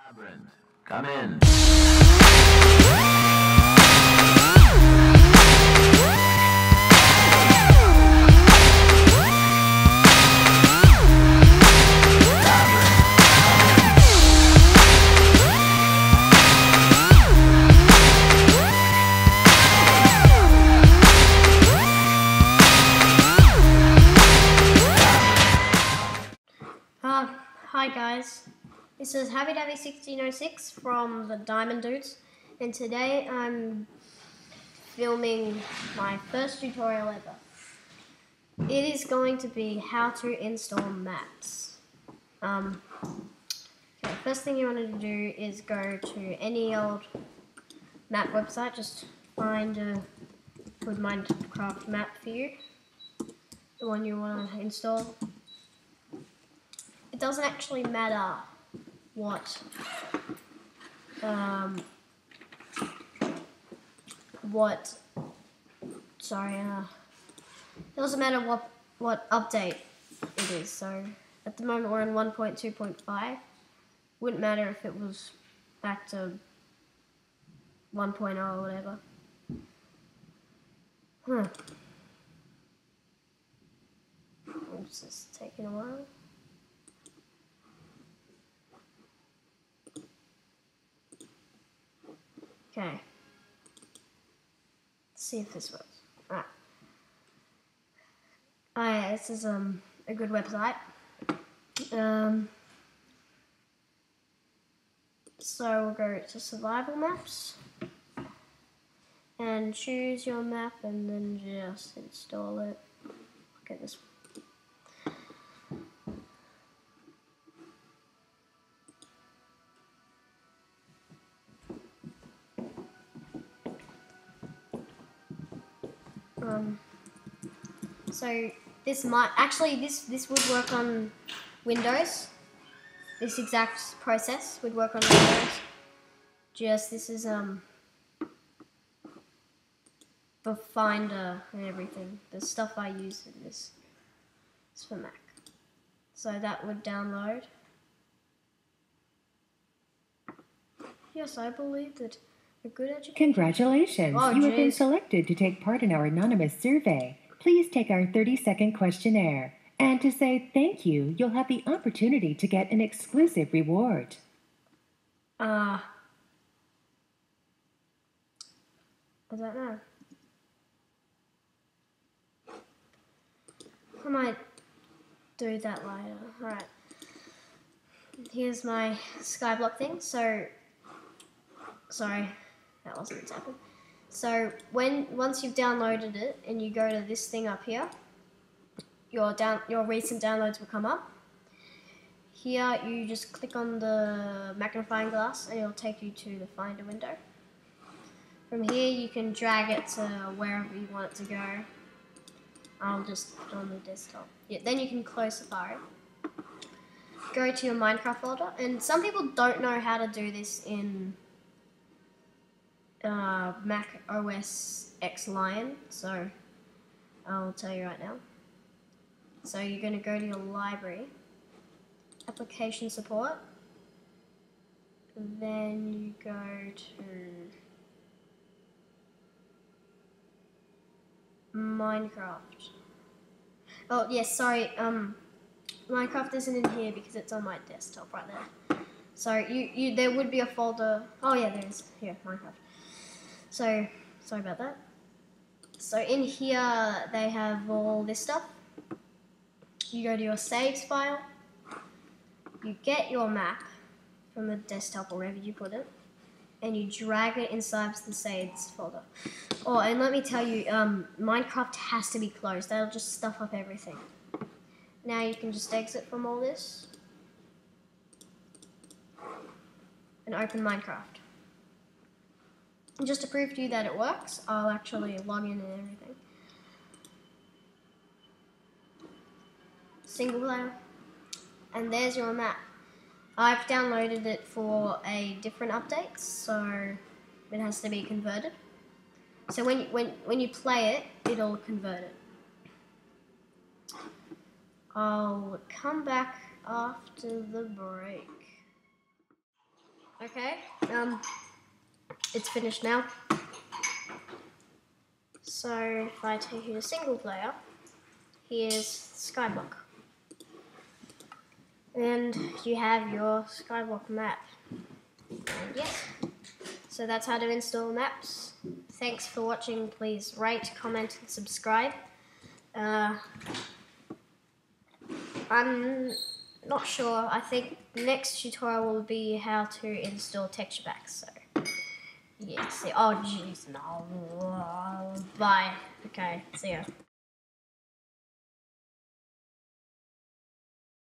Labyrinth, come in. Hi guys, this is HappyDabby1606 from the Diamond Dudes, and today I'm filming my first tutorial ever. It is going to be how to install maps. Okay, first thing you want to do is go to any old map website, just find a good Minecraft map for you, the one you want to install. It doesn't actually matter what it doesn't matter what update it is. So at the moment we're in 1.2.5. Wouldn't matter if it was back to 1.0 or whatever. It's just taking a while. Okay, let's see if this works. Alright, this is a good website. So we'll go to survival maps and choose your map and then just install it. Look at this. So this might actually this would work on Windows. This exact process would work on Windows. Just this is the Finder and everything. The stuff I use in this is for Mac. So that would download. Yes, I believe that a good education. Congratulations! You have been selected to take part in our anonymous survey. Please take our 30-second questionnaire. And to say thank you, you'll have the opportunity to get an exclusive reward. I don't know. I might do that later. Alright. Here's my skyblock thing. So, sorry, that wasn't what's happened. So once you've downloaded it and you go to this thing up here, your recent downloads will come up. Here you just click on the magnifying glass and it'll take you to the Finder window. From here you can drag it to wherever you want it to go. I'll just put it on the desktop. Yeah, then you can close Safari. Go to your Minecraft folder, and some people don't know how to do this in Mac OSX Lion, so I'll tell you right now. So you're going to go to your library, application support, then you go to Minecraft. Oh yes, sorry, Minecraft isn't in here because it's on my desktop right there. So there would be a folder. Oh yeah, there is. Here, Minecraft. So, sorry about that. So in here, they have all this stuff. You go to your saves file. You get your map from the desktop or wherever you put it, and you drag it inside the saves folder. Oh, and let me tell you, Minecraft has to be closed. That'll just stuff up everything. Now you can just exit from all this and open Minecraft. And just to prove to you that it works, I'll actually log in and everything. Single player. And there's your map. I've downloaded it for a different update, so it has to be converted. So when you play it, it'll convert it. I'll come back after the break. Okay, it's finished now. So if I take you to single player, here's Skyblock. And you have your Skyblock map. And yes, so that's how to install maps. Thanks for watching. Please rate, comment, and subscribe. I'm not sure. I think next tutorial will be how to install texture packs. So yeah, see. Oh jeez, no. Bye. Okay, see ya.